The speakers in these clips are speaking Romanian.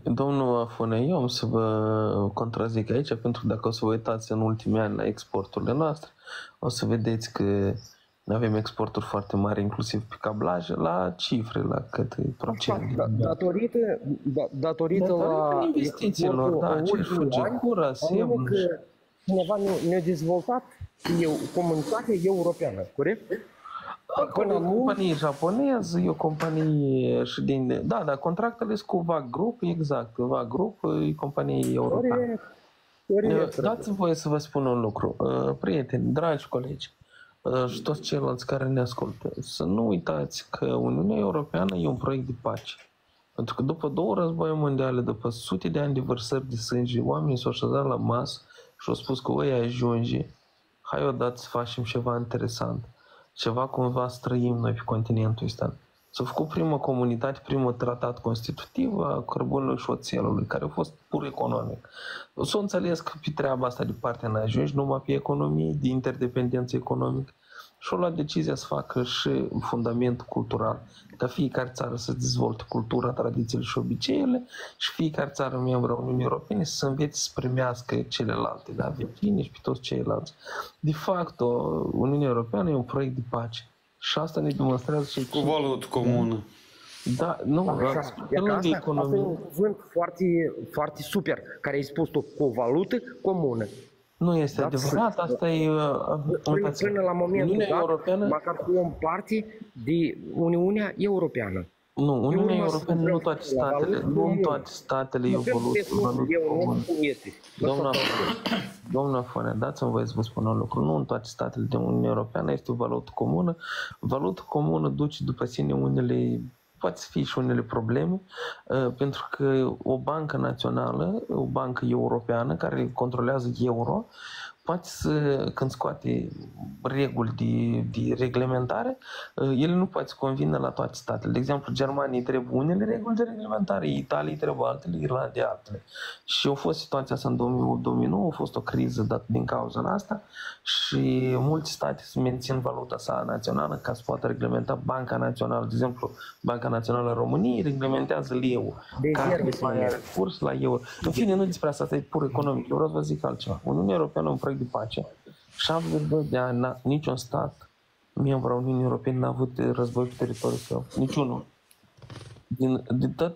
Domnul Afone, eu am să vă contrazic aici, pentru că dacă o să vă uitați în ultimii ani la exporturile noastre, o să vedeți că avem exporturi foarte mari, inclusiv pe cablaje, la cifre, la cât procent. Datorită la investițiilor, da, ce fuge cura, semn. Cineva ne-a dezvoltat comunitatea europeană, corect? Acolo e o companie japoneză, e o companie și din... Da, dar contractele sunt cu VAG Group, exact. VAG Group e companie europeană. Dați-mi voie să vă spun un lucru. Prieteni, dragi colegi și toți ceilalți care ne ascultă, să nu uitați că Uniunea Europeană e un proiect de pace. Pentru că după 2 războaie mondiale, după sute de ani de vărsări de sânge, oamenii s-au așezat la masă și au spus că ăia ajunge, hai odată să facem ceva interesant. Ceva cumva străim noi pe continentul ăsta. S-a făcut prima comunitate, primul tratat constitutiv a cărbunului și oțelului, care a fost pur economic. S-a înțeles că pe treaba asta de partea n-a ajuns, numai pe economie, de interdependență economică. Și au luat decizia să facă și fundamentul cultural, ca fiecare țară să dezvolte cultura, tradițiile și obiceiurile și fiecare țară membră a Uniunii Europene să învețe să primească celelalte, da, vecini și pe toți ceilalți. De fapt, Uniunea Europeană e un proiect de pace și asta ne demonstrează și cu valută comună. Da, nu, asta e un cuvânt foarte, foarte super, care ai spus tu, cu o valută comună. Nu este adevărat, asta e... Până la momentul dat, măcar luăm parte de Uniunea Europeană. Nu, Uniunea Europeană, nu toate statele, nu toate statele evoluă cu valută comună. Domnul Afone, dați-mi voie să vă spun un lucru. Nu în toate statele de Uniunea Europeană este o valută comună. Valută comună duce după sine unele... Poate fi și unele probleme, pentru că o bancă națională, o bancă europeană care controlează euro, poate să, când scoate reguli de reglementare, ele nu poate să convină la toate statele. De exemplu, Germaniei trebuie unele reguli de reglementare, Italiei trebuie altele, Irlandei altele. Și a fost situația asta în 2008-2009, a fost o criză din cauza asta și multe state să mențin valuta sa națională ca să poată reglementa Banca Națională. De exemplu, Banca Națională a României reglementează leu. Care are recurs la euro. În fine, nu despre asta e pur economic. Eu vreau să vă zic altceva. Uniunea Europeană e un proiect de pace. 72 de ani, niciun stat membru al Uniunii Europene n-a avut război pe teritoriul său. Niciunul.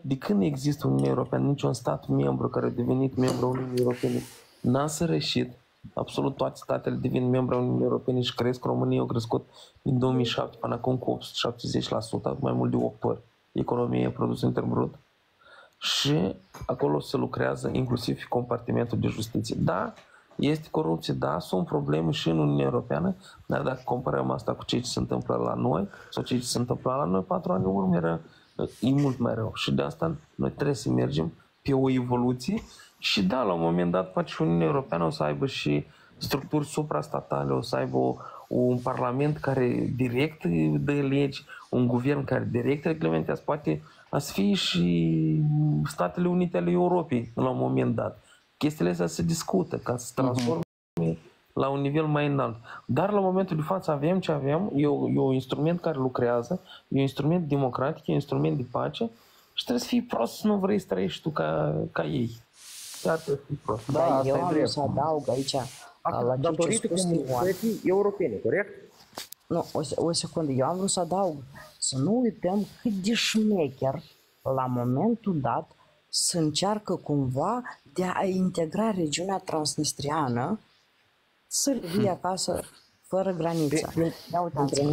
De când există Uniunea Europeană, niciun stat membru care a devenit membru al Uniunii Europene n-a sărășit. Absolut toate statele devin membru al Uniunii Europene și cresc. România a crescut din 2007 până acum cu 870%, mai mult de 8 ori. Economia, produsul intern brut. Și acolo se lucrează inclusiv pe compartimentul de justiție. Da, este corupție, da, sunt probleme și în Uniunea Europeană, dar dacă comparăm asta cu ce se întâmplă la noi sau ce se întâmplă la noi 4 ani în urmă, e mult mai rău. Și de asta noi trebuie să mergem pe o evoluție și da, la un moment dat poate și Uniunea Europeană o să aibă și structuri suprastatale, o să aibă un parlament care direct dă legi, un guvern care direct reglementează, poate să fie și Statele Unite ale Europei la un moment dat. Chestiile astea se discută ca să se transforme la un nivel mai înalt. Dar la momentul de față avem ce avem, e un instrument care lucrează, e un instrument democratic, e un instrument de pace și trebuie să fii prost să nu vrei să trăiești tu ca ei. Chiar trebuie să fii prost. Da, eu am să adaug aici la datorită comunității europene, corect? Nu, o secundă, eu am vrut să adaug să nu uităm cât de șmecher la momentul dat să încearcă cumva de a integra regiunea transnistriană să vii acasă fără graniță. Ia uitați,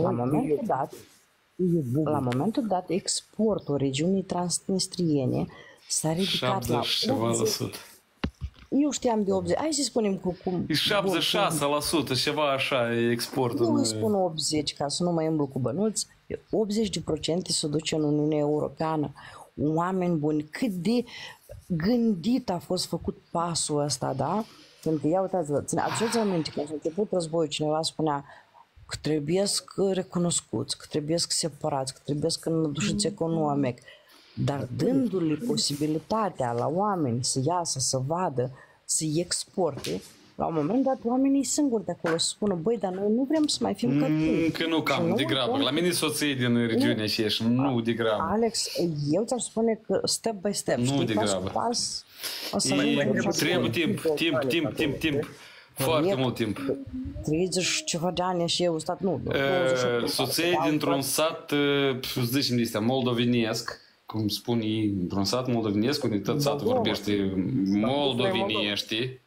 la momentul dat exportul regiunii transnistriene s-a ridicat la 80%. Eu știam de 80%, hai să spunem cu... E 76%, ceva așa e exportul. Nu spun 80% ca să nu mai îmblu cu bănuți, 80% se duce în Uniunea Europeană. Oameni buni, cât de gândit a fost făcut pasul ăsta, da? Pentru că, ia uitați-vă, aduceți-vă aminte, când a început războiul, cineva spunea că trebuie recunoscuți, că trebuie separați, că trebuie înădușiți economic, dar dându-le posibilitatea la oameni să iasă, să vadă, să exporte, la un moment dat oamenii singuri de acolo să spună, băi, dar noi nu vrem să mai fim cătini. Că nu cam, de grabă. La mine soție din regiunea aceea și nu de grabă. Alex, eu ți-aș spune că step by step, Nu de pas grabă. cu pas, o să Trebuie timp. Foarte mult timp. 30 și ceva de ani și eu stat, nu. Soție dintr-un sat, zicem de astea, moldovenesc, cum spun ei, într-un sat moldovenesc, unde tot satul vorbește moldovenește,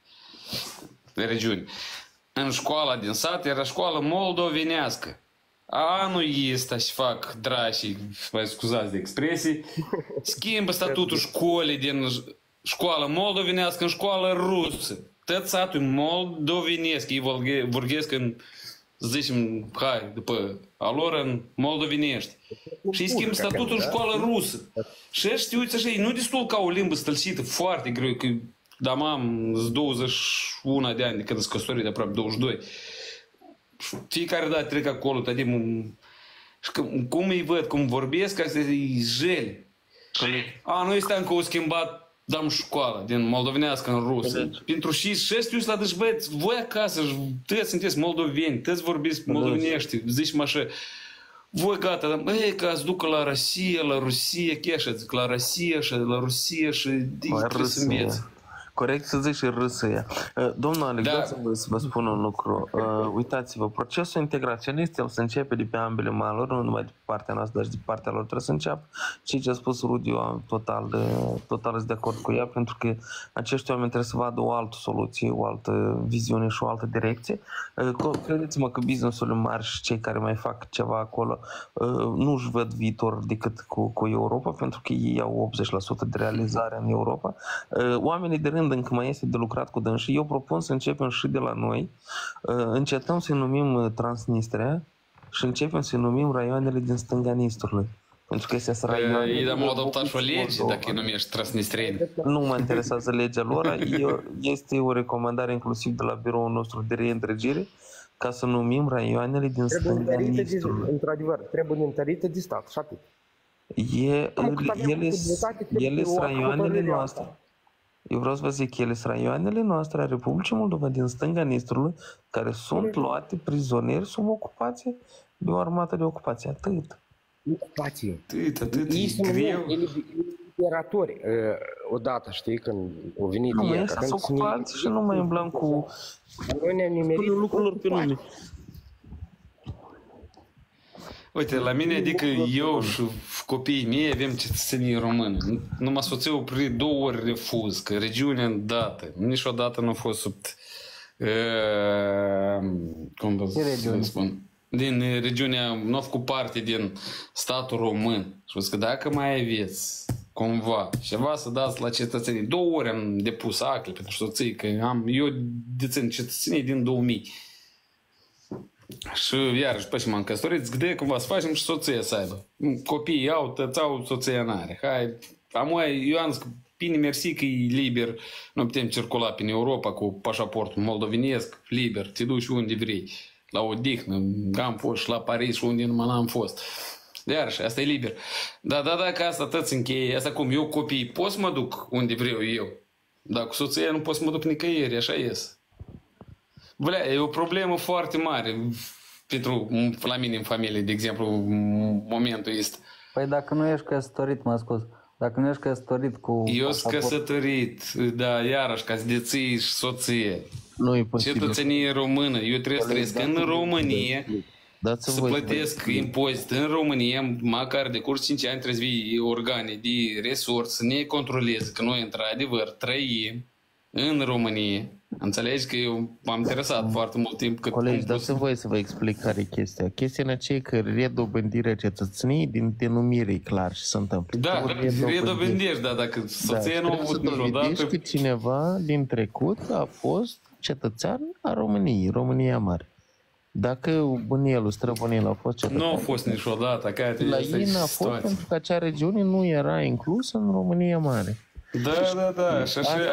regiuni. În școala din sat era școală moldovenească. Anul ăsta și fac drașii, mai scuzați de expresii, schimbă statutul școlii din școală moldovenească în școală rusă. Tot satul moldovenesc, ei vorbesc în, zicem, hai, după alor, în moldovenești. Și îi schimb statutul în școală rusă. Și știuți așa, e nu destul ca o limbă stălcită, foarte greu, că da, am 21 de ani de când sunt căsătorit, de aproape 22. Fiecare dată trec acolo, și cum îi văd, cum vorbesc, ca să-i jeli. Noi stăm că o schimbat dăm școală din moldovenească în rusă. Pentru și șestius la deci băieți, voi acasă, toți sunteți moldoveni, toți vorbiți moldovenești, zici așa, voi gata, dar băi, că ați ducă la Rusia, chiar zic, la Rusia și trebuie să înveți. Corect să zici și râsăia. Domnul Alex, dați-vă să vă spun un lucru. Uitați-vă, procesul integraționist, el se începe de pe ambele maluri, nu numai de partea noastră, dar și de partea lor trebuie să înceapă. Și ce a spus Rudi, eu total sunt de acord cu ea, pentru că acești oameni trebuie să vadă o altă soluție, o altă viziune și o altă direcție. Credeți-mă că business-urile mari și cei care mai fac ceva acolo nu își văd viitor decât cu Europa, pentru că ei au 80% de realizare în Europa. Oamenii de rând încă mai este de lucrat cu dânsii. Eu propun să începem și de la noi. Încetăm să-i numim Transnistria și începem să-i numim raioanele din stânga Nistrului. Pentru că astea sunt raioane... Ei am adoptat și o lege dacă îi numești transnistrieni. Nu mă interesează legea lor. Este o recomandare inclusiv de la biroul nostru de reîntregire ca să numim raioanele din stânga Nistrului. Într-adevăr, trebuie întărite de stat și atât. Ele sunt raioanele noastre. Eu vreau să vă zic, ele sunt raioanele noastre a Republicii Moldova din stânga Nistrului, care sunt luate prizonieri sub ocupație de o armată de ocupație. Atât. Ocupație. Atât, e greu. Liberatori, odată, știi, când au venit ei. Nu, sunt ocupați și nu mai umblăm cu... Noi ne-am nimerit lucrurilor pe nume. Uite, la mine, adică eu și copiii mei avem cetățenie română. Numai soțul pri 2 ori refuz, că regiunea îndată, niciodată nu a fost sub... cum vă spun? Din regiunea, nu a făcut parte din statul român. Și vă zic că dacă mai aveți cumva ceva să dați la cetățenii, 2 ori am depus acte pentru soții, că eu dețin cetățenie din 2000. Și iarăși, după ce m-am căsătorit, zic de cumva să facem și soția să aibă. Copiii au, tățau, soția n-are. Hai, eu am zis că bine, mersi că e liber, nu putem circula prin Europa cu pașaportul moldovenesc, liber, te duci unde vrei, la odihnă, am fost și la Paris și unde numai n-am fost. Iarăși, asta e liber. Da, că asta tăți încheie, asta cum, eu copiii pot să mă duc unde vreau eu, dar cu soția nu pot să mă duc nicăieri, așa ies. E o problemă foarte mare pentru la mine în familie, de exemplu, momentul este. Păi dacă nu ești căsătorit, mă scuz, dacă nu ești căsătorit cu... Eu sunt căsătorit, da, iarăși, ca să deții și soție. Nu e posibil. Cetățenie română, eu trebuie să trăiesc în România, să plătesc impozit în România, măcar de curs 5 ani trebuie să vii organe de resurs, să ne controleze că noi într-adevăr trăim în România. Înțelegi că eu m-am interesat foarte mult timp. Colegi, dați-mi voie să vă explic care e chestia. Chestia în aceea că redobândirea cetățeniei din denumire e clar și se întâmplă. Da, redobândești, da, dacă soția nu a avut niciodată... că cineva din trecut a fost cetățean a României, România Mare. Dacă bunelul, străbunelul a fost cetățean... Nu a fost niciodată. La ei n-a fost pentru că acea regiune nu era inclusă în România Mare. Da.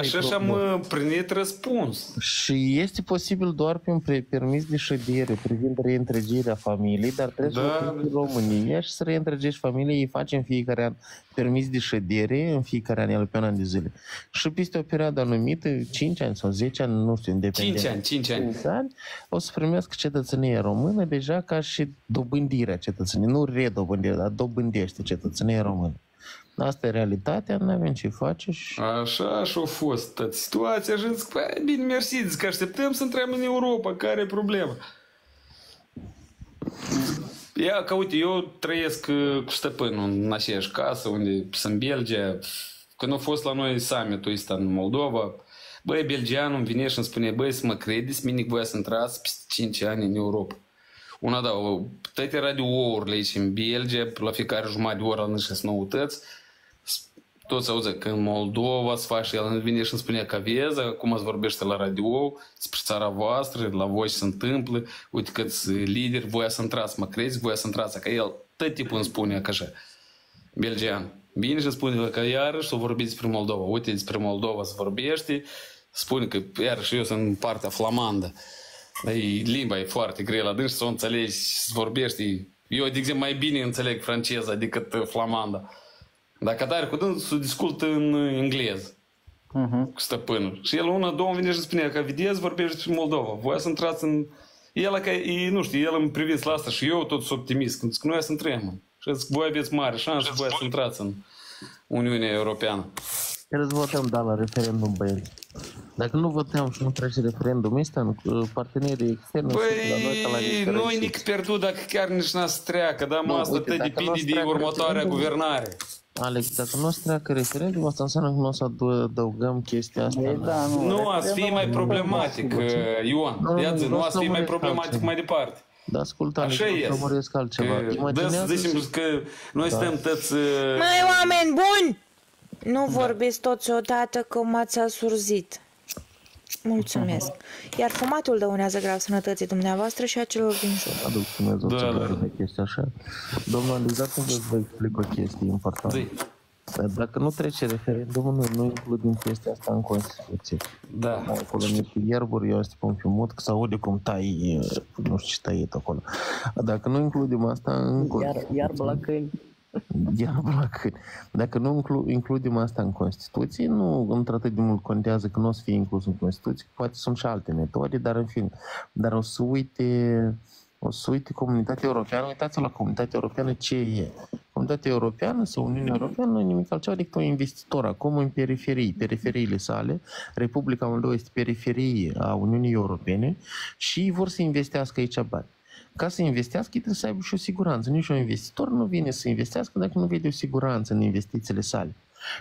Și așa am primit răspuns. Și este posibil doar prin permis de ședere privind reîntregirea familiei, dar trebuie să fie în România și să reîntregești familia, ei face în fiecare an permis de ședere, în fiecare an, el pe un an de zile. Și peste o perioadă anumită, 5 ani sau 10 ani, nu știu, independent. 5 ani. O să primească cetățenia română deja ca și dobândirea cetățeniei, nu redobândirea, dar dobândește cetățenia română. Asta e realitatea, nu avem ce face și... Așa și-a fost situația și zic, bine, mersi, zic, așteptăm să intrăm în Europa, care e problema? Ia, că uite, eu trăiesc cu stăpânul în aceeași casă, unde sunt în Belgia. Când a fost la noi summit-ul ăsta în Moldova, băi, belgianul îmi vine și îmi spune, băi, să mă credeți, mine că voia să intrați peste 5 ani în Europa. Una, da, toate radio-ourile aici în Belgia, la fiecare jumătate de oră la niște noutăți, toți auză că în Moldova se face, el vine și îmi spune că vezi, cum ați vorbește la radio despre țara voastră, la voi ce se întâmplă, uite câți lideri voia să intrați, mă crezi, voia să intrați, că el tot timpul îmi spune că așa, belgian. Bine și spune că iarăși să vorbiți despre Moldova, uite despre Moldova se vorbește, spune că iarăși eu sunt în partea flamandă. Dar limba e foarte grea la dâns să o înțelegi, să vorbești. Eu, de exemplu, mai bine înțeleg franceza decât flamanda. Dacă tare cu dânsul discut în engleză cu stăpânul. Și el două vine și spune că vedeți, vorbește despre Moldova. Voia să intrați în... El, că, nu știu, el îmi priviți la asta și eu tot sunt optimist. Când zic că noi să intrăm. Și zic, voi aveți mare șansă, voia să intrați în Uniunea Europeană. Trebuie să votăm da la referendum, băieți. Dacă nu votăm și nu trece referendum ăsta, partenerii externi... Băi, noi nici pierdut dacă chiar nici n-a să treacă, dar asta tot depinde de următoarea guvernare. Alex, dacă nu o să treacă referendum, asta înseamnă că nu o să adăugăm chestia asta. Nu, o să fie mai problematic, Ion. Nu o să fie mai problematic mai departe. Da, ascultă, Alex, nu măresc altceva. Zicem că noi suntem toți... Mai oameni buni! Nu vorbiți toți odată că m-ați asurzit. Mulțumesc. Iar fumatul dăunează grav sănătății dumneavoastră și a celor din jur. Aduc Dumnezeu de chestia așa. Domnul Alex, dacă vă explic o chestie importantă. Dacă nu trece referendumul, noi nu includem chestia asta în Constituție. Da. Acolo niște ierburi, eu stăpân pe mut, că se aude cum tai, nu știu ce tăiet acolo. Dacă nu includem asta în Constituție... Iarbă la câini. Dacă nu includem asta în Constituție, nu într-atât de mult contează că nu o să fie inclus în Constituție, poate sunt și alte metode, dar în fine. Dar o să uite comunitatea europeană, uitați-vă la comunitatea europeană ce e. Comunitatea europeană sau Uniunea Europeană nu e nimic altceva decât un investitor acum în periferiile sale. Republica Moldova este periferie a Uniunii Europene și vor să investească aici bani. Ca să investească, trebuie să aibă și o siguranță. Nici un investitor nu vine să investească dacă nu vede o siguranță în investițiile sale.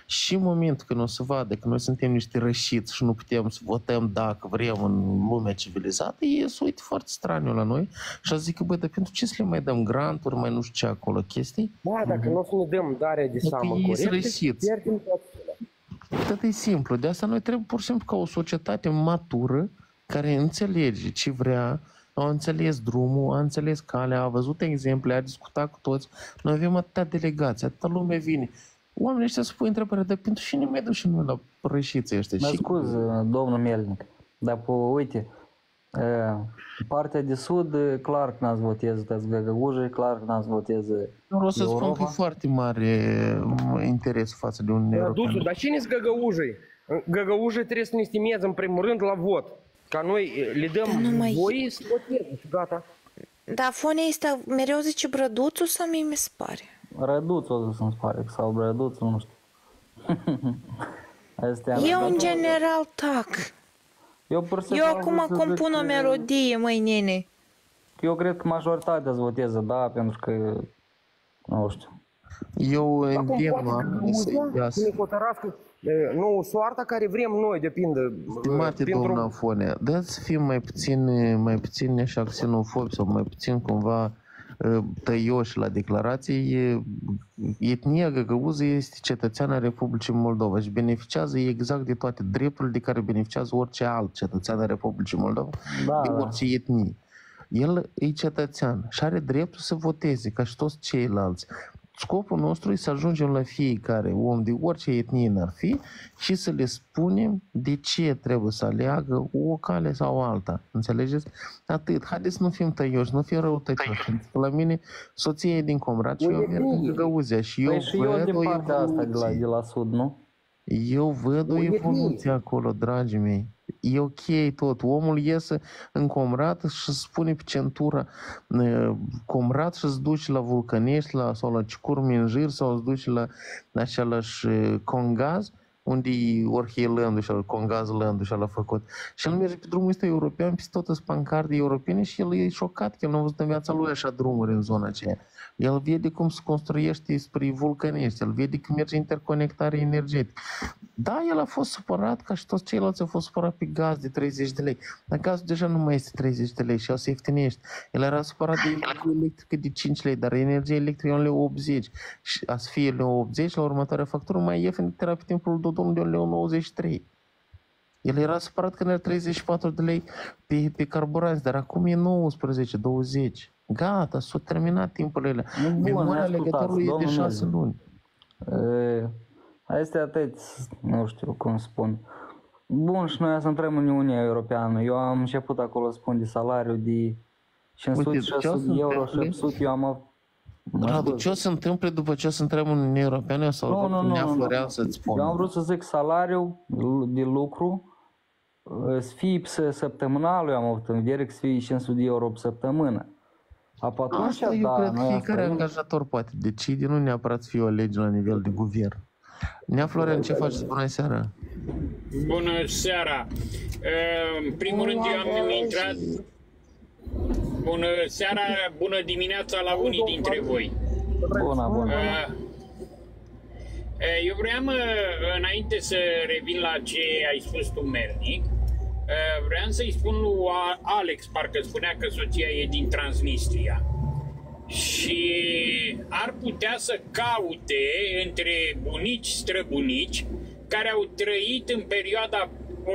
Și în momentul când o să vadă că noi suntem niște rășiți și nu putem să votăm dacă vrem în lumea civilizată, ei se uită foarte straniu la noi și a zic că, bă, dar pentru ce să le mai dăm granturi, mai nu știu ce acolo, chestii? Da, dacă nu o să ne dăm darea de seamă corectă, pierdem toate. Tot e simplu. De asta noi trebuie pur și simplu ca o societate matură care înțelege ce vrea, a înțeles drumul, a înțeles calea, a văzut exemple, a discutat cu toți. Noi avem atâtea delegații, atâta lume vine. Oamenii ăștia se pui întrebarea, dar pentru cine mai duc și noi la rășiții ăștia? Mă scuz, domnul Melnic, dar uite, partea de sud, clar că n-ați votez toți Găgăușii, clar că n-ați votez Europa. O să spun că e foarte mare interes față de Uniunea Europeană. Dar cine-s Găgăușii? Găgăușii trebuie să ne stimeze în primul rând la vot. Ca noi le dăm voie să voteze și gata. Dar fonea asta mereu zice Brăduțul sau mie mi se pare? Răduțul să-mi pare, sau Brăduțul, nu știu. Eu în general tac. Eu acum compun o melodie, măi nene. Eu cred că majoritatea îți voteze da, pentru că, nu știu. Eu îndemn oamenii să iasă. Nu, soarta care vrem noi depinde. Stimate domnul Afonea, dați să fim mai puțin așa xenofobi sau mai puțin cumva tăioși la declarații. Etnia găgăuză este cetățeana Republicii Moldova și beneficiază exact de toate drepturile de care beneficiază orice alt cetățean al Republicii Moldova, de orice etnie. El e cetățean și are dreptul să voteze ca și toți ceilalți. scopul nostru e să ajungem la fiecare om de orice etnie n-ar fi și să le spunem de ce trebuie să aleagă o cale sau alta. Înțelegeți? Atât. Haideți să nu fim tăioși, nu fim răutăcioși. La mine soția e din Comrat și eu merg în Găgăuzia și eu eu din partea asta de la sud, nu? Eu văd o evoluție acolo, dragii mei. E ok tot. Omul iese în Comrat și spune pe centură Comrat și îți duci la Vulcănești sau la Cicur Minjir sau îți duci la același Congaz unde e Orhei Lându și Congaz Lându și l-a făcut. Și el merge pe drumul ăsta european, pe tot sunt pancarde europene și el e șocat că el nu a văzut în viața lui așa drumuri în zona aceea. El vede cum se construiește spre Vulcănești, el vede că merge interconectare energetică. Da, el a fost supărat ca și toți ceilalți au fost supărat pe gaz de 30 de lei. Dar gazul deja nu mai este 30 de lei și el se ieftinește. El era supărat de energie electrică de 5 lei, dar energie electrică e un leu 80. Și a să fie leu 80, la următoarea factură mai ieftin era pe timpul Dodon de un leu 93. El era supărat că era 34 de lei pe carburanți, dar acum e 19, 20. Gata, s-a terminat timpurile alea. Memoria legătorului e de 6 luni. Asta e atât, nu știu cum spun. Bun, și noi să intrăm în Uniunea Europeană. Eu am început acolo să spun de salariu de 500-600 de euro și 800 eu am... Radu, ce o să întâmple după ce o să intrăm în Uniunea Europeană sau Nea Florean să-ți spun? Eu am vrut să zic salariul de lucru să fie săptămânal, eu am avut în vedere că să fie 500 de euro pe săptămână. Asta eu cred că fiecare angajator poate decide, nu neapărat să fie o lege la nivel de guvern. Nea Florean, ce faci? Bună seara! Bună seara! În primul rând eu am intrat... Bună seara, bună dimineața la unii dintre voi. Bună. Eu vreau, înainte să revin la ce ai spus tu, Melnic, vreau să-i spun lui Alex, parcă spunea că soția e din Transnistria. Și ar putea să caute între bunici, străbunici, care au trăit în perioada 1941-1944,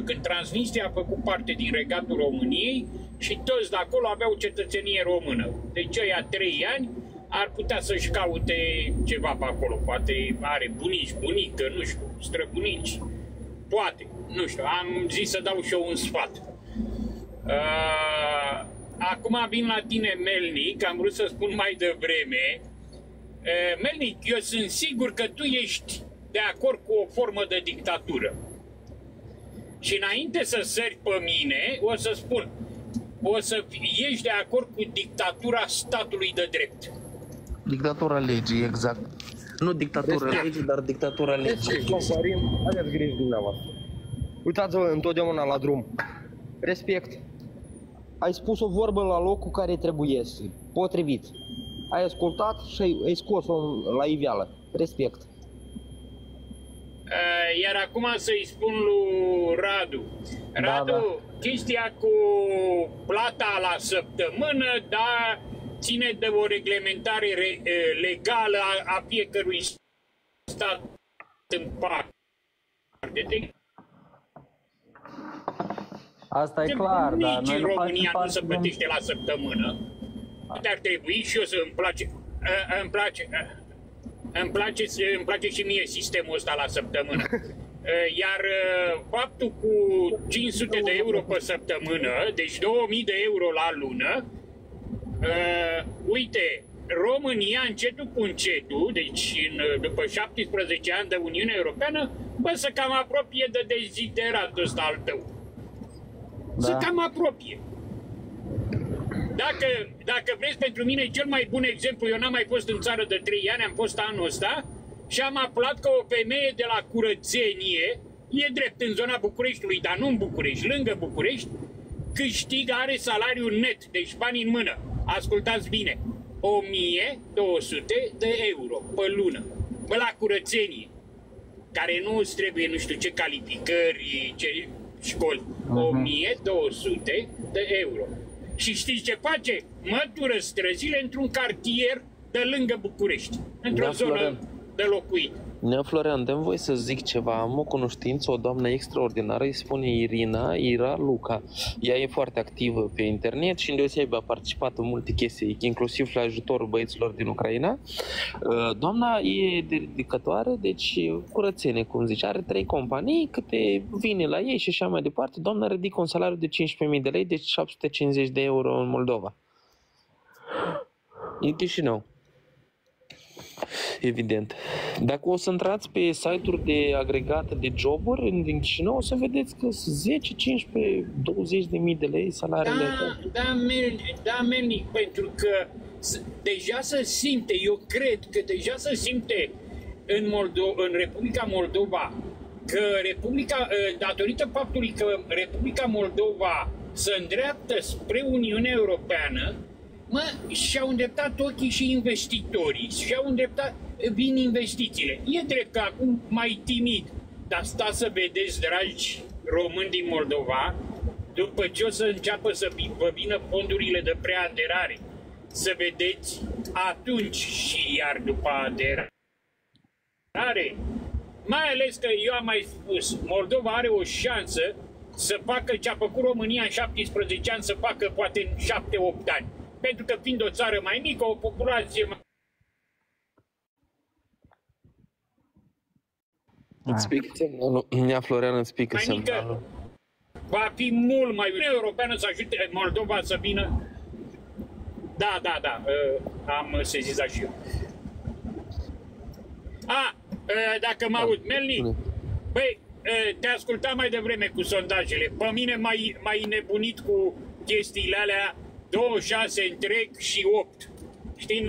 când Transnistria a făcut parte din regatul României și toți de acolo aveau cetățenie română. Deci ăia 3 ani ar putea să-și caute ceva pe acolo. Poate are bunici, bunică, nu știu, străbunici. Poate, nu știu, am zis să dau și eu un sfat. Acum vin la tine, Melnic, am vrut să spun mai devreme. Melnic, eu sunt sigur că tu ești de acord cu o formă de dictatură. Și înainte să sări pe mine, o să spun, o să ești de acord cu dictatura statului de drept. Dictatura legii, exact. Nu dictatura legii, dar dictatura legii. Aveți grijă dumneavoastră. Uitați-vă întotdeauna la drum. Respect. Ai spus o vorbă la locul care trebuie, potrivit. Ai ascultat și ai scos-o la iveală. Respect. Iar acum să-i spun lui Radu. Radu, chestia cu plata la săptămână, dar ține de o reglementare legală a fiecărui stat în parte. Asta e clar, dar noi în nu România facem nu se plătește la săptămână. Ar trebui și eu să îmi place și mie sistemul ăsta la săptămână. Iar faptul cu 500 de euro pe săptămână, deci 2000 de euro la lună, uite, România încetul cu încetul, deci după 17 ani de Uniune Europeană, să cam apropie de dezideratul ăsta al tău. Da. Să cam apropie. Dacă vreți, pentru mine cel mai bun exemplu, eu n-am mai fost în țară de 3 ani, am fost anul ăsta și am aflat că o femeie de la curățenie, e drept în zona Bucureștiului, dar nu în București, lângă București, câștigă, are salariu net, deci bani în mână. Ascultați bine, 1200 de euro pe lună, la curățenie, care nu îți trebuie nu știu ce calificări, ce școli, 1200 de euro. Și știți ce face? Mătură străzile într-un cartier de lângă București, într-o zonă de locuit. Nea Florian, dă-mi voie să zic ceva. Am o cunoștință, o doamnă extraordinară, îi spune Ira Luca. Ea e foarte activă pe internet și îndeosebi a participat în multe chestii, inclusiv la ajutorul băieților din Ucraina. Doamna e dedicatoare, deci curățenie, cum zice. Are 3 companii, câte vine la ei și așa mai departe. Doamna ridică un salariu de 15.000 de lei, deci 750 de euro în Moldova. E Chișinău. Evident. Dacă o să intrați pe site-uri de agregate de joburi din Chișinău, o să vedeți că sunt 10, 15, 20 de mii de lei salariile. Da, Melnic, pentru că deja se simte, eu cred că deja se simte în Republica Moldova că datorită faptului că Republica Moldova se îndreaptă spre Uniunea Europeană, și-au îndreptat ochii și investitorii, vin investițiile. E drept că acum mai timid, dar stați să vedeți, dragi români din Moldova, după ce o să înceapă să vă vină fondurile de preaderare, să vedeți atunci și iar după aderare, mai ales că eu am mai spus, Moldova are o șansă să facă ce a făcut România în 17 ani, să facă poate în 7-8 ani. Pentru că fiind o țară mai mică, o populație mai... Nea Florian îți pică semnalul. Va fi mult mai Uniunea Europeană să ajute Moldova să vină. Da, am sezizat și eu. Dacă mă aud, Melnic, băi, te ascultam mai devreme cu sondajele. Pe mine m-ai nebunit cu chestiile alea 26 întreg și 8. Știi,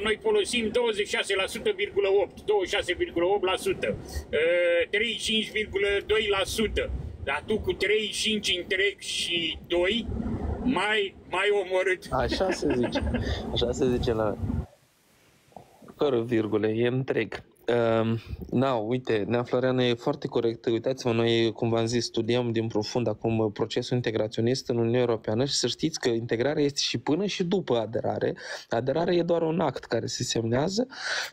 noi folosim 26,8, 26,8%, 35,2%, dar tu cu 35 întreg și 2 mai omorât. Așa se zice la... Fără virgule, e întreg. Uite, Nea Florian e foarte corect. Uitați-vă, noi, cum v-am zis, studiem din profund acum procesul integraționist în Uniunea Europeană și să știți că integrarea este și până și după aderare. Aderarea e doar un act care se semnează,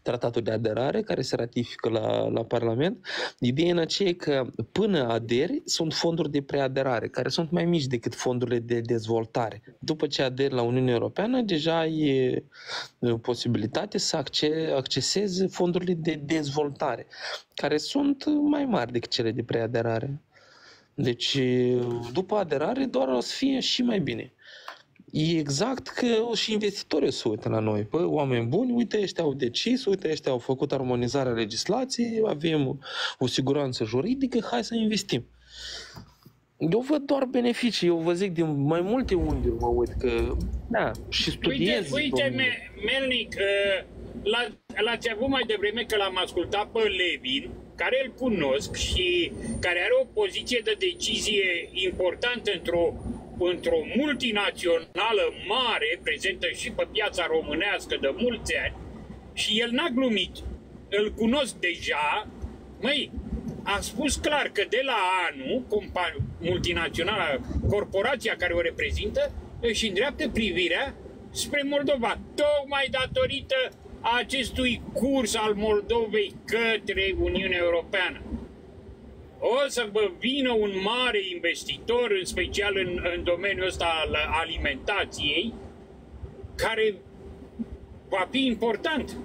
tratatul de aderare, care se ratifică la Parlament. Ideea în aceea că până aderi sunt fonduri de preaderare, care sunt mai mici decât fondurile de dezvoltare. După ce aderi la Uniunea Europeană, deja e posibilitate să accesezi fondurile de dezvoltare, care sunt mai mari decât cele de preaderare. Deci, după aderare, doar o să fie și mai bine. E exact că și investitorii se uită la noi. Păi, oameni buni, uite, ăștia au decis, uite, ăștia au făcut armonizarea legislației, avem o siguranță juridică, hai să investim. Eu văd doar beneficii, eu vă zic din mai multe unghiuri, mă uit că, da, și studiez. Uite, Melnic, l-ați avut mai devreme că l-am ascultat pe Levin, care îl cunosc și care are o poziție de decizie importantă într-o multinațională mare, prezentă și pe piața românească de mulți ani, și el n-a glumit. Îl cunosc deja, a spus clar că de la anul, multinațională, corporația care o reprezintă, își îndreaptă privirea spre Moldova, tocmai datorită acestui curs al Moldovei către Uniunea Europeană. O să vă vină un mare investitor, în special în domeniul ăsta al alimentației, care va fi important.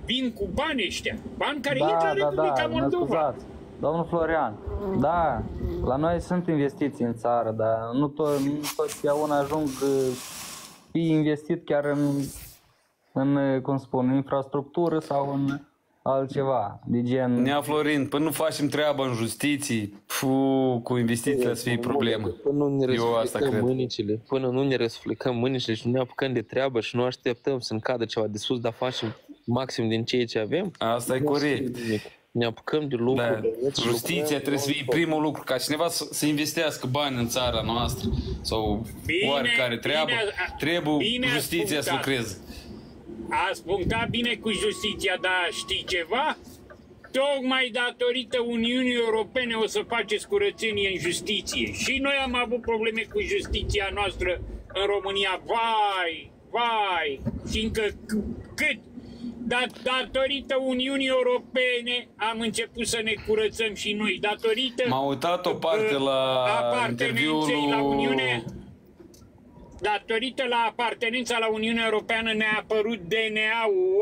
Vin cu bani ăștia, bani care intră în Republica Moldova. Domnul Florian, da, la noi sunt investiții în țară, dar nu totdeauna ajung fi investit chiar în cum spun, infrastructură sau în altceva, de gen... Nea Florin, până nu facem treaba în justiții, cu investițiile să fie problemă. Până nu ne răsflecăm mânicile, și nu ne apucăm de treabă și nu așteptăm să-mi cadă ceva de sus, dar facem maxim din ceea ce avem. Asta e corect. Ne apucăm de lucru. Da. Justiția trebuie să fie primul lucru, ca cineva să investească bani în țara noastră sau oricare treabă, trebuie justiția să lucreze. Ați punctat bine cu justiția, dar știi ceva? Tocmai datorită Uniunii Europene o să faceți curățenie în justiție. Și noi am avut probleme cu justiția noastră în România. Vai, vai, fiindcă cât datorită Uniunii Europene am început să ne curățăm și noi, datorită M-a uitat o parte la interviul la Uniune, datorită la apartenența la Uniunea Europeană ne-a apărut DNA-ul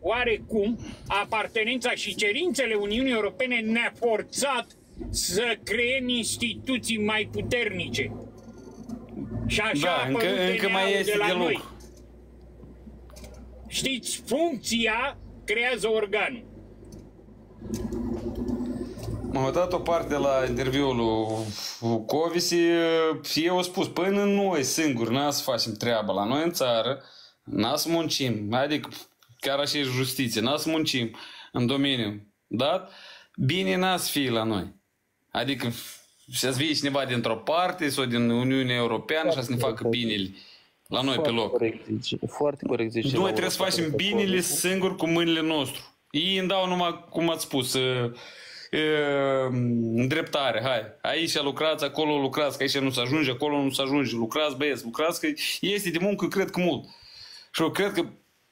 oarecum apartenența și cerințele Uniunii Europene ne-a forțat să creăm instituții mai puternice. Și așa Da, a apărut încă mai DNA-ul este de la de noi. lucru. Știți, funcția creează organul. M-am uitat o parte la interviul lui Covisi, ei au spus, până noi singuri n-a să facem treaba la noi în țară, n-a să muncim, adică chiar așa e justiție, n-a să muncim în domeniu, da? Bine n-a să fie la noi. Adică să fie cineva dintr-o parte sau din Uniunea Europeană și să ne facă binele la noi pe loc. Foarte corect zice. Noi trebuie să facem binele singur cu mâinile nostru. Ei îmi dau numai, cum ați spus, îndreptare, hai, aici lucrați, acolo lucrați, că aici nu se ajunge, acolo nu se ajunge, lucrați băieți, lucrați, că este de muncă, cred că mult. Și eu cred că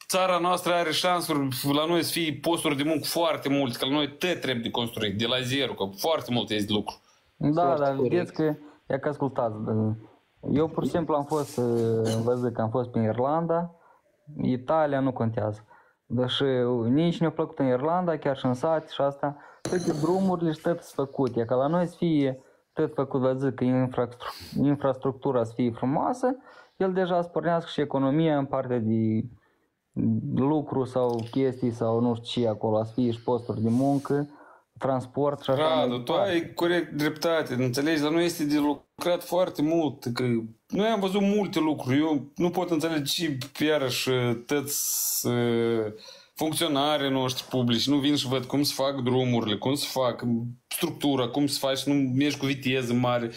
țara noastră are șansuri la noi să fie posturi de muncă foarte multe, că la noi tot trebuie de construit, de la zero, că foarte mult este de lucru. Da, dar vedeți că, ia că ascultați, eu pur și simplu am fost, vă zic că am fost pe Irlanda, Italia nu contează. Deși nici nu-a plăcut în Irlanda, chiar și în sat și asta, toate drumurile și tot făcute. Ca la noi să fie tot făcut, vă zic, că infrastructura să fie frumoasă, el deja să pornească și economia în partea de lucru sau chestii sau nu știu ce acolo, să fie și posturi de muncă, transport și așa mai Radu, tu ai corect dreptate, înțelegi? Dar nu este de lucrat foarte mult. Că noi am văzut multe lucruri. Eu nu pot înțelege și iarăși toți funcționarii noștri publici nu vin și văd cum se fac drumurile, cum se fac structura, cum se faci, nu mergi cu viteză mare.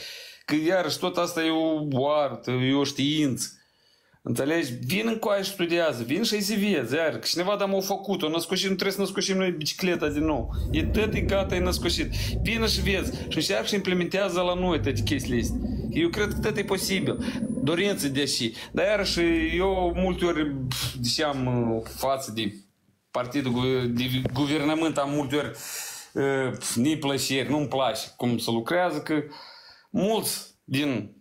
Că iarăși tot asta e o artă, e o știință. Înțelegi? Vin încoaie și studiază, vin și se vezi, iar că cineva da m-a făcut-o, născoșit, nu trebuie să născoșim noi bicicleta din nou. E tot, e gata, e născoșit. Vină și vezi și încearcă și implementează la noi toate chestiile astea. Eu cred că tot e posibil. Dorință deși. Dar iarăși eu multe ori, deși am față de partidul de guvernământ, am multe ori neplăceri, nu-mi place cum se lucrează, că mulți din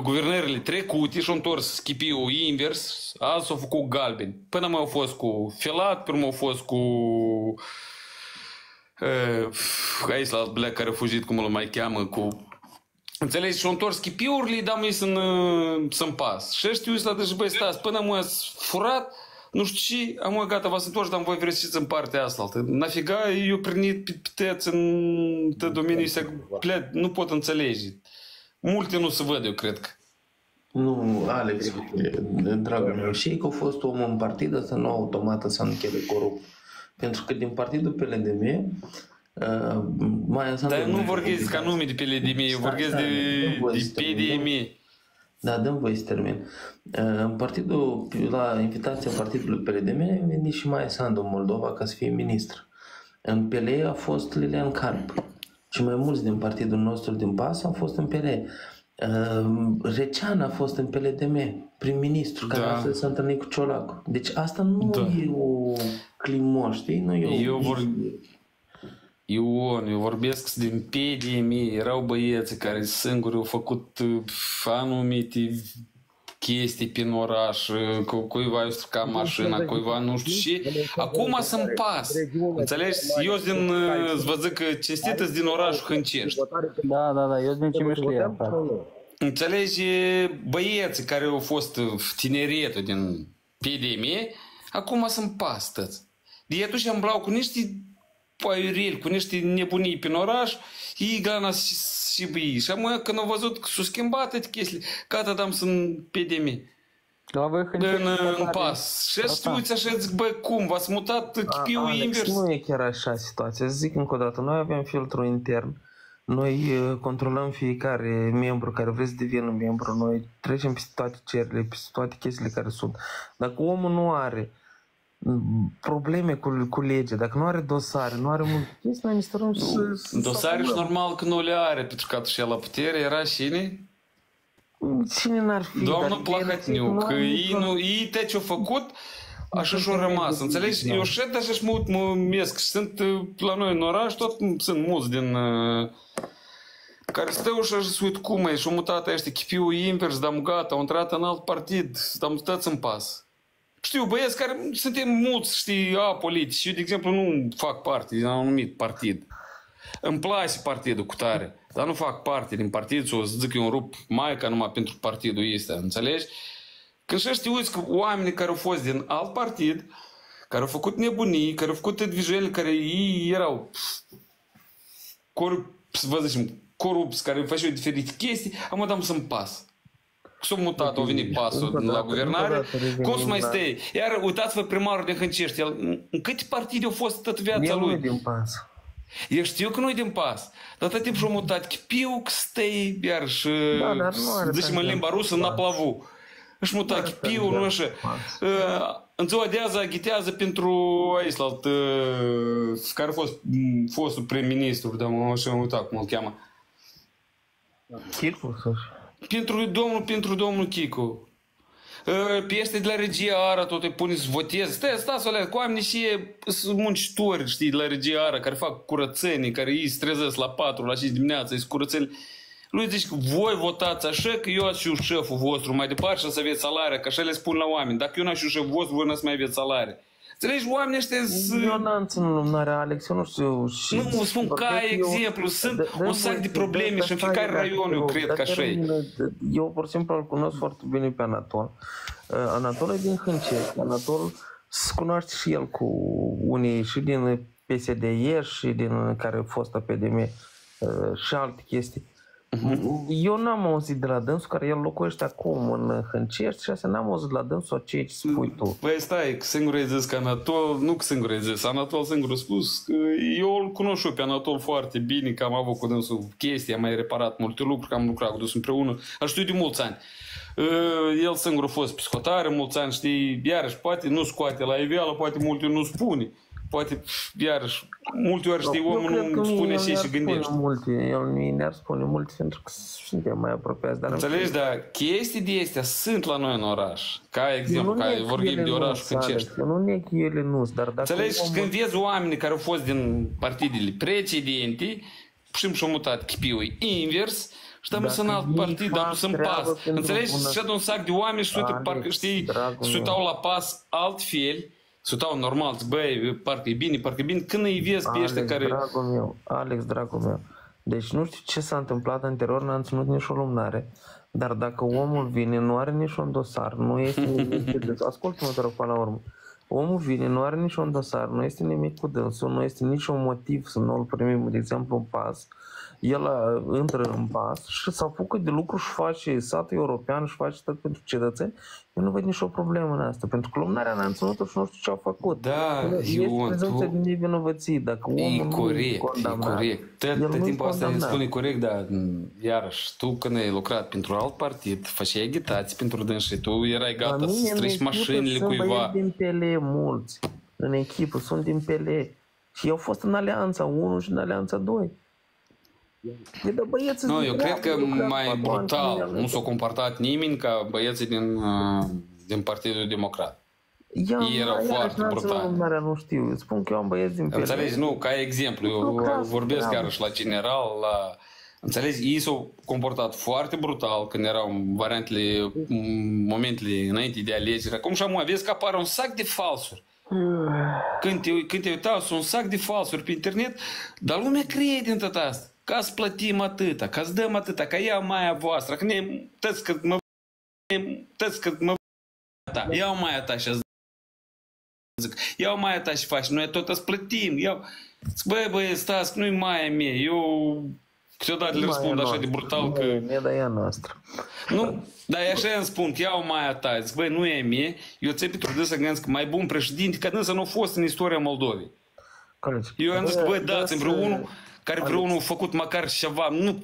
guvernările trecute și-au întors schipiul invers, azi s-au făcut galbeni. Până mai au fost cu Filat, până au fost cu aici la blec care a fugit, cum îl mai cheamă, cu... Înțelegi? Și-au întors schipiurile, dar mai să-mi pas. Și știu ăsta, deci băi, stați, până m-a furat, nu știu ce, am gata, v-ați întors, dar voi vreți să în partea asta. Nafiga, eu prinit pe tăți în domeniul ăsta, nu pot înțelege. Multe nu se văd, eu cred că. Nu, Alex, dragul meu, și că a fost om în partid, ăsta nu automat înseamnă că e corupt. Pentru că din partidul PLDM, mai înseamnă... Dar nu vorbesc ca nume de PLDM, eu vorbesc de PDM. Da, dăm voie să termin. La invitația partidului PLDM a venit și Maia Sandu în Moldova ca să fie ministru. În PLE a fost Lilian Carp. Și mai mulți din partidul nostru din PAS au fost în PLE. Recean a fost în PLDM, prim-ministru, care astăzi s-a întâlnit cu Ciolacu. Deci asta nu e o climă, știi? Nu e eu vorbesc din PDM, erau băieți care singuri au făcut anumite chestii prin oraș, cuiva i-a stricat mașina, cuiva nu știu ce. Acum să-mi pas. Înțelegi? Eu vă zic că cinstită-s din orașul Hâncești. Da, eu din Cimișlia, frate. Înțelegi? Băieții care au fost tineretul din PDM, acum să-mi pas tăți. De atunci am blau cu niște paiureli, cu niște nebunii prin oraș, ei gana și băi. Și acum când au văzut că s-au schimbat toate chestiile, gata, dam să-n PDM. În pas. Și să uiți așa, zic, băi, cum? V-ați mutat chipiul invers? Nu e chiar așa situația. Zic încă o dată, noi avem filtru intern. Noi controlăm fiecare membru care vrea să devină membru. Noi trecem peste toate cererile, peste toate chestiile care sunt. Dacă omul nu are probleme cu legea, dacă nu are dosare, nu are multe chestii, noi ne stărăm să... Dosare și normal că nu le are, pentru că atunci la putere era cine? Cine n-ar fi? Doamnă Plahotniuc, ei te ce-au făcut, așa și-au rămas, înțelegi? Eu și așa și mă miesc și sunt la noi în oraș, tot sunt mulți din... care stau și se uit cum e, și-au mutat ăștia chipiul invers, dar gata, au intrat în alt partid, dar stați în pas. Știu, băieți care suntem mulți, știi, apolitici. Eu, de exemplu, nu fac parte din anumit partid. Îmi place partidul cu tare, dar nu fac parte din partid sau să zic eu îmi rup maica numai pentru partidul ăsta, înțelegi? Când și ăștia uiți că oamenii care au fost din alt partid, care au făcut nebunii, care au făcut divizuele, care ei erau corupți, care făceau diferite chestii, am dat să-mi pas. S-a mutat, a venit pasul la guvernare, cum să mai stai? Iar uitați-vă primarul de Hâncești, el, în câte partide au fost tot viața lui? El nu din pas. Eu știu că nu-i din pas, dar tot timpul și-a mutat chipiu, că stai, iar și, zicem în limba rusă, naplavu. Își muta chipiu, nu așa. În ziua de azi agitează pentru aici, care a fost fostul prim-ministru, dar mă așa uitat cum îl cheamă. Chicu, sau? Pentru domnul Chicu. Pe este de la Regia Ara, tot îi pune să voteze. Stați alea, cu oamenii și sunt muncitori, știi, de la Regia Ara, care fac curățenii, care ei se trezesc la 4, la 5 dimineața, îi curățeni. Lui zice că voi votați așa, că eu ați și șeful vostru mai departe și să aveți salarii, că așa le spun la oameni. Dacă eu n-aș și șeful vostru, voi n-ați mai aveți salarii. Înțelegi, oamenii ăștia... Eu n-am ținut lumânarea, Alex, eu nu știu... Nu, spun ca exemplu, sunt un sac de probleme și în fiecare raion eu cred că așa e. Eu, pur și simplu, îl cunosc foarte bine pe Anatol. Anatol e din Hâncești. Anatol se cunoaște și el cu unii și din PSD și din care a fost PDM și alte chestii. Eu n-am auzit de la dânsul, care el locuiește acum în Hâncești, și asta n-am auzit de la dânsul ce spui tu. Păi stai, că singur ai zis că Anatol, nu că singur ai zis, Anatol singur a spus că eu îl cunosc și eu pe Anatol foarte bine, că am avut cu dânsul chestii, am mai reparat multe lucruri, că am lucrat cu dânsul împreună, aș știu de mulți ani. El singur a fost psihotare mulți ani, știi, iarăși poate nu scoate la iveală, poate multe nu spune. Poate, iarăși, multe ori, știi, omul nu spune și gândește. El ne-ar spune multe pentru că suntem mai apropiați. Înțelegi, dar chestii de astea sunt la noi în oraș. Ca exemplu, ca vorbim de orașul Hâncești. Eu nu neg ele nu, dar dacă... Înțelegi, când vezi oamenii care au fost din partidele precedente și-au mutat chipiul invers, și dăm să în alt partid, dăm să-mi pas. Înțelegi, și un sac de oameni și uite, parcă, știi, se uitau la pas altfel. Sutau normal, băi, parcă e bine, când îi vezi pe ăștia care... Alex, dragul meu, deci nu știu ce s-a întâmplat anterior, n-am ținut nici o lumânare, dar dacă omul vine, nu are niciun dosar, nu este nimic de... Ascultă-mă, te rog, până la urmă. Omul vine, nu are niciun dosar, nu este nimic cu dânsul, nu este niciun motiv să nu-l primim, de exemplu, în pas. El intră în pas și s-a făcut de lucru și face satul european și face tot pentru cetățeni. Eu nu văd nicio problemă în asta, pentru că lumânarea n-a ținut-o și nu știu ce au făcut. Da, este prezumția de nevinovăție. Dacă omul e corect. Tot timpul asta îi spune corect, dar iarăși, tu când ai lucrat pentru alt partid, făceai agitații pentru dânsi, tu erai gata să strici mașinile cuiva. Sunt din PL mulți, în echipă, sunt din PL. Și au fost în alianța 1 și în alianța 2. Nu, eu cred că mai brutal nu s-a comportat nimeni ca băieții din Partidul Democrat. Ei erau foarte brutali. Nu știu, spun că eu am băieți din PL. Înțelegi? Nu, ca exemplu, eu vorbesc chiar și la general, la... Înțelegi? Ei s-au comportat foarte brutal când erau variantele, momentele înainte de alegeri. Acum și acum vezi că apare un sac de falsuri. Când te uitau, sunt un sac de falsuri pe internet, dar lumea crede în tot asta. Ca să plătim atâta, ca să dăm atâta, ca ia maia voastră, că ne tăți că mă iau maia ta și zic, iau maia ta și faci, noi tot îți plătim, băi, stați, nu-i maia mea, eu câteodată le răspund așa de brutal că... E ea noastră. Nu, dar așa îmi spun că iau maia ta, zic, băi, nu e mie, eu ți-ai pentru dânsa gândesc că mai bun președinte, că dânsa nu a fost în istoria Moldovei. Eu am zis, băi, dați-mi vreunul care vreunul a făcut măcar ceva, nu,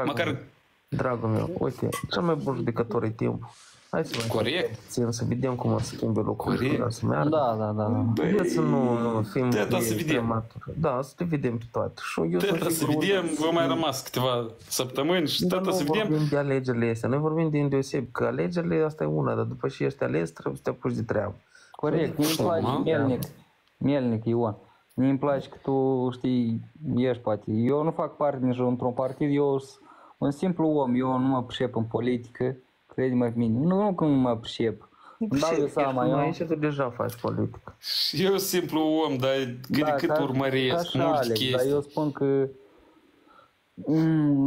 măcar... Dragul meu, uite, cel mai bun judecător e timpul. Hai să mai Corect. puțin, să vedem cum o să schimbe lucrurile. Corect. Să meargă. Da. Haideți să nu fim Teta, să vedem. prematuri. Da, să le vedem pe toate. Și eu sunt Tata, să sigur vedem, vă mai rămas câteva săptămâni și Dar tata, să nu vedem. vorbim de alegerile astea, noi vorbim de îndeosebi, că alegerile asta e una, dar după ce ești ales trebuie să te apuci de treabă. Corect, mi-mi place Melnic, Ion. Mi-mi place că tu știi, ești poate. Eu nu fac parte nici într-un partid, eu sunt un simplu om, eu nu mă pricep în politică, crede-mă pe mine. Nu că nu mă pricep. Îmi dau eu seama, eu... Aici tu deja faci politică. Eu simplu om, dar cât urmăresc, multe chestii. Dar eu spun că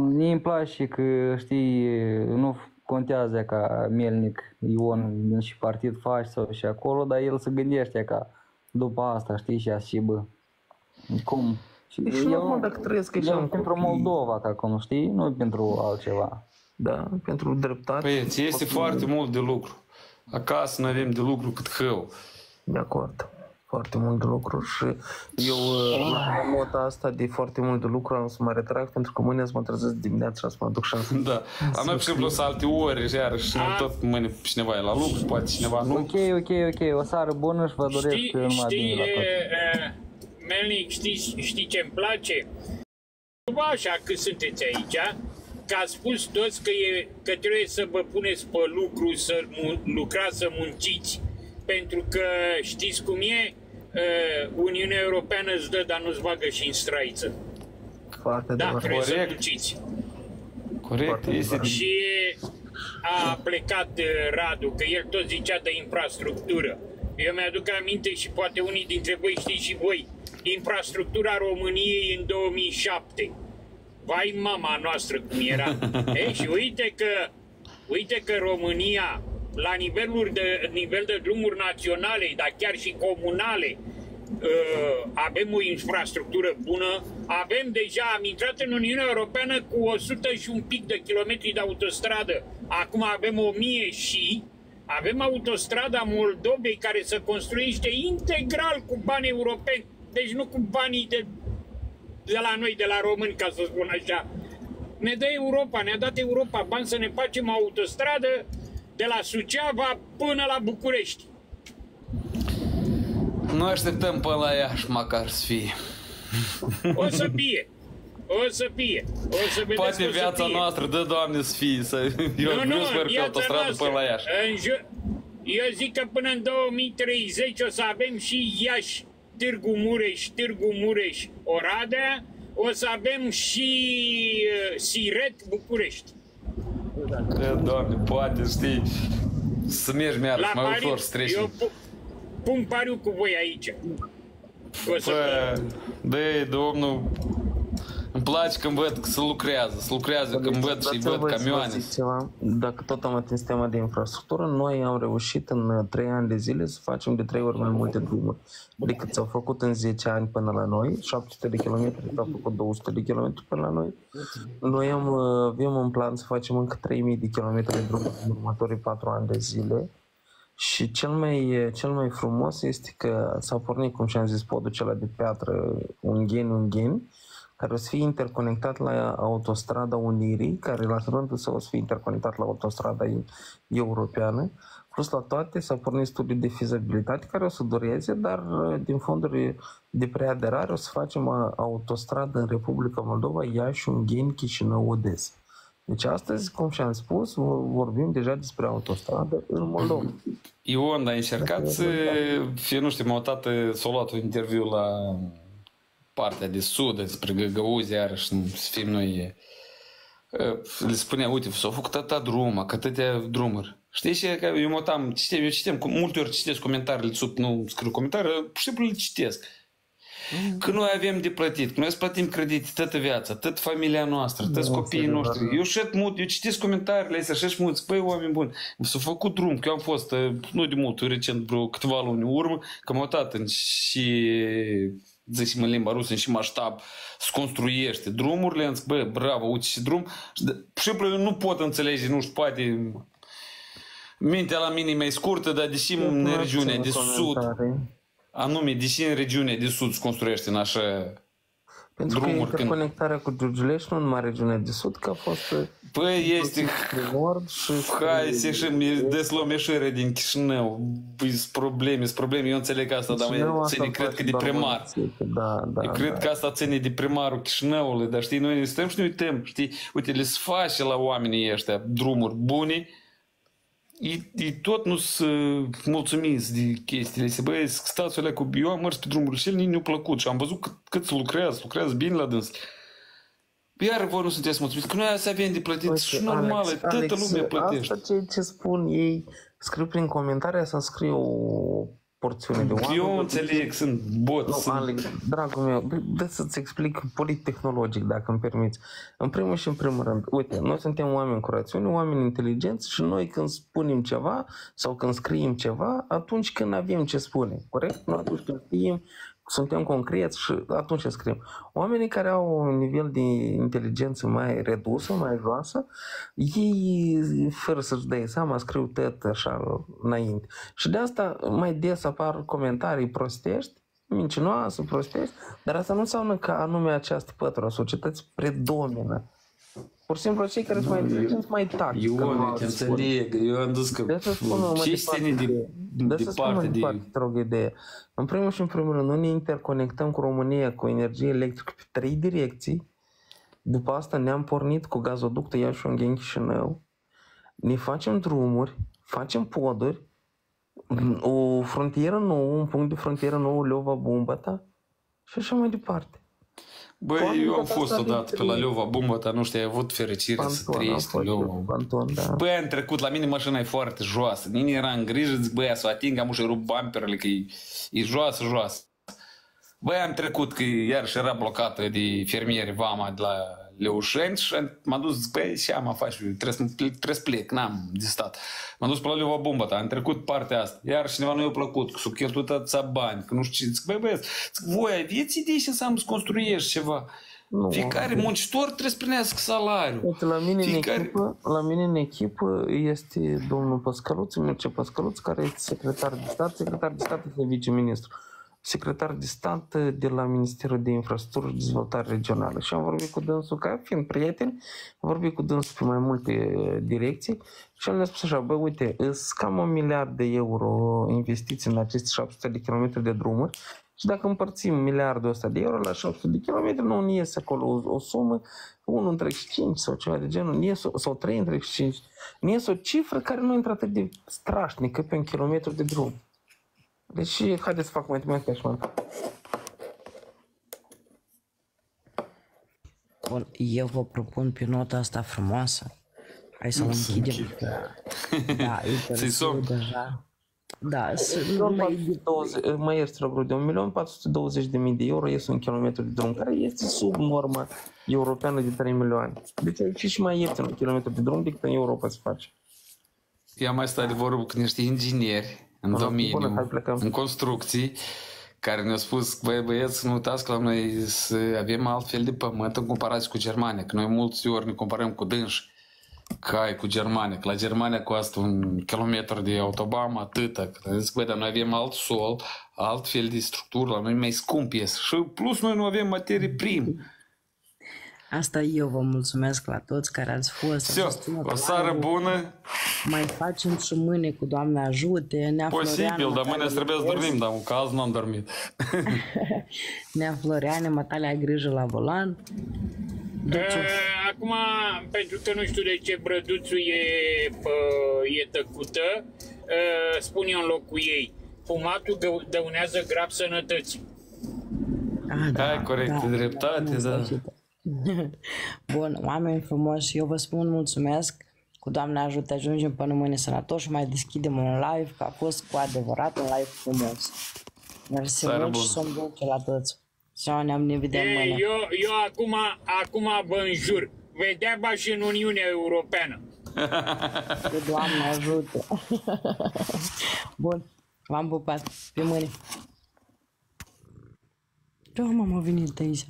mie îmi place că, știi, nu contează ca Melnic, Ion și partid faci sau și acolo, dar el se gândește ca după asta, știi, și așa, bă, cum? Și Deci normal dacă trăiesc așa eu pentru Moldova, ca acum, știi, nu pentru altceva. Da, pentru dreptate. Păi, ți este foarte mult de lucru. Acasă nu avem de lucru cât hău. De acord. Foarte mult de lucru și eu la nota asta de foarte mult de lucru am să mă retrag pentru că mâine să mă trezesc dimineața și să mă duc și am Da. Am mai simplu să alte ore, iarăși, tot mâine cineva e la lucru, poate cineva nu. Ok, o seară bună și vă doresc numai bine la toți. Melnic, știi ce-mi place? Nu așa că sunteți aici, că ați spus toți că trebuie să vă puneți pe lucru, să lucrați, să munciți, pentru că știți cum e, Uniunea Europeană îți dă, dar nu-ți bagă și în straiță. foarte Da, adevărat. trebuie să Corect. munciți. Corect, este Și a plecat Radu, că el tot zicea de infrastructură. Eu mi-aduc aminte și poate unii dintre voi știți și voi, infrastructura României în 2007. Vai mama noastră cum era. Și uite că România, la nivel de drumuri naționale, dar chiar și comunale, avem o infrastructură bună, am intrat în Uniunea Europeană cu 100 și un pic de kilometri de autostradă, acum avem 1000 și avem autostrada Moldovei care se construiește integral cu bani europeni, deci nu cu banii de la noi, de la români, ca să spun așa. Ne dă Europa, ne-a dat Europa bani să ne facem o autostradă de la Suceava până la București. Noi așteptăm până la Iași, măcar să fie. O să fie. O să vedeți. Poate că viața o să fie. noastră, dă Doamne să fie, eu vreau să merg pe autostradă până la Iași. Eu zic că până în 2030 o să avem și Iași, Târgu Mureș, Oradea, o să avem și Siret, București. Doamne, poate, știi, să mergi mai ușor, să treci. Eu pun pariu cu voi aici. Bă, domnul, îmi place când văd că se lucrează, când văd și văd camioane. Dacă tot am atins tema de infrastructură, noi am reușit în 3 ani de zile să facem de 3 ori mai multe drumuri decât s-au făcut în 10 ani până la noi. 700 de kilometri, s-au făcut 200 de kilometri până la noi. Noi avem în plan să facem încă 3000 de kilometri de drumuri în următorii 4 ani de zile. Și cel mai frumos este că s-a pornit, cum și-am zis, podul acela de piatră Ungheni, care o să fie interconectat la autostrada Unirii, care la rândul său o să fie interconectat la autostrada europeană. Plus la toate s-a pornit studiul de fizabilitate care o să dureze, dar din fonduri de preaderare o să facem autostradă în Republica Moldova, Iași, Ungheni, Chișinău, Odessa. Deci astăzi, cum și-am spus, vorbim deja despre autostradă în Moldova. Ion, dar încercați să fie, nu știu, s-a luat un interviu la partea de sud, despre Găgăuzi, iarăși, să fim noi, le spunea, uite, s-au făcut atâtea drumuri. Știi ce? Că eu citem, multe ori citesc comentariile sub, nu scriu comentarii, pur și simplu le citesc. Că noi avem de plătit, că noi să plătim credite toată viața, tot familia noastră, toți copiii noștri. Eu citesc comentariile astea și mulți, păi oameni buni, s-au făcut drum, că eu am fost, nu de mult, recent, vreo câteva luni în urmă, că m-am uitat și zicem în limba rusă, și maștab, se construiește drumurile, am zis, bă, bravo, uite și drum. Și eu nu pot înțelege, nu știu, poate mintea la mine e mai scurtă, dar deși în regiunea de sud, anume, deși în regiunea de sud se construiește în așa... Pentru că drumuri. interconectarea cu Giurgiulești nu numai regiunea de sud, că a fost Păi este... spre nord și Hai să ieșim, desluăm ieșire din Chișinău. Păi sunt probleme, eu înțeleg asta, dar Chișinău asta ține, cred face că de doar primar. municipiu, Da, Eu cred că asta ține de primarul Chișinăului, dar știi, noi ne stăm și ne uităm, știi, uite, le face la oamenii ăștia drumuri bune, ei tot nu sunt mulțumiți de chestiile astea. Băi, stați alea cu... Eu am mers pe drumuri și el nici nu-a plăcut și am văzut cât lucrează bine la dâns. Iar voi nu sunteți mulțumiți, că noi să avem de plătit și normal, toată lumea plătește. Asta ce spun ei, scriu prin comentarii, să scriu o porțiune de oameni. Eu înțeleg, sunt boți. Nu, Alex, dragul meu, dă să-ți explic politic-tehnologic, dacă îmi permiți. În primul și în primul rând, uite, noi suntem oameni cu rațiune, oameni inteligenți și noi când spunem ceva sau când scriem ceva, atunci când avem ce spune, corect? Nu atunci când scriem, suntem concreți și atunci scriem. Oamenii care au un nivel de inteligență mai redusă, mai joasă, ei, fără să-și dea seama, scriu tot așa înainte. Și de asta mai des apar comentarii prostești, mincinoase, prostești, dar asta nu înseamnă că anume această pătură a societății predomină. Pur și simplu cei care sunt mai inteligenți, mai taci. Eu te înțeleg, eu am dus că ce ține departe de... Te rog, ideea. În primul și în primul rând, noi ne interconectăm cu România cu energie electrică pe 3 direcții. După asta ne-am pornit cu gazoductul Iași-Ungheni Chișinău. Ne facem drumuri, facem poduri, o frontieră nouă, un punct de frontieră nou, Leova-Bumbăta și așa mai departe. Băi, eu am fost odată pe la Leova Bumbăta, nu știu, ai avut fericire să trăiești în Leova. Da. Băi, am trecut, la mine mașina e foarte joasă, nici era în grijă, zic, băi, să o ating, am și rup bumperele, că e joasă. Băi, am trecut, că iarăși era blocată de fermieri vama de la Leușeni și m-am dus, zic, băi, ce am faci, trebuie să plec, n-am de stat. M-am dus pe la Leova Bumbăta, am trecut partea asta, iar cineva nu i-a plăcut, că s-o cheltuit atâția bani, că nu știu ce, zic, băi, băieți, voi aveți idei ce înseamnă să construiești ceva? Fiecare muncitor trebuie să primească salariu. Uite, la mine în echipă este domnul Păscăluț, Mircea Păscăluț, care este secretar de stat este viceministru. Secretar de stat de la Ministerul de Infrastructură și Dezvoltare Regională. Și am vorbit cu dânsul, ca fiind prieteni, am vorbit cu dânsul pe mai multe direcții și el ne-a spus așa, bă, uite, sunt cam 1 miliard de euro investiți în aceste 700 de kilometri de drumuri și dacă împărțim miliardul ăsta de euro la 700 de kilometri, nu iese acolo o sumă, 1,5 sau ceva de genul, sau 3,5, nu iese o cifră care nu intră atât de strașnică pe un kilometru de drum. Deci, haideți să fac matematică așa. Bun, eu vă propun pe nota asta frumoasă. Hai să o închidem. Da, interesul deja. Da, mai ierți, rog, de 1.420.000 de euro este un kilometru de drum, care este sub norma europeană de 3 milioane. Deci aici și mai ieftin un kilometru de drum decât în Europa se face. Eu mai stai de vorbă cu niște ingineri în domeniu, în construcții, care ne-au spus, băi băieți, nu uitați că la noi să avem altfel de pământ în comparație cu Germania, că noi mulți ori ne comparăm cu dânși, cai cu Germania, că la Germania costă 1 kilometru de autobahn atâta, că zic, băi, dar noi avem alt sol, altfel de structură, la noi mai scump ies și plus noi nu avem materii prime. Asta eu vă mulțumesc la toți care ați fost. O seară bună. Mai facem și mâine cu Doamne ajute. Posibil, dar mâine trebuie să dormim, dar în caz nu am dormit. Nea Floreane, mătale, ai grijă la volan. Acum, pentru că nu știu de ce Brăduțul e tăcută, spun eu în loc cu ei, fumatul dăunează grav sănătății. Da, corect, dreptate, da. Bun, oameni frumoși, eu vă spun mulțumesc. Cu Doamne ajută, ajungem până mâine sănătoși și mai deschidem un live, că a fost cu adevărat un live frumos. Mersi mult și somn dulce la toți. Sau ne vedem mâine. Eu acum vă înjur, vedea și în Uniunea Europeană. Cu Doamne ajută. Bun, v-am pupat. Pe mâine. Da, mama, a venit aici.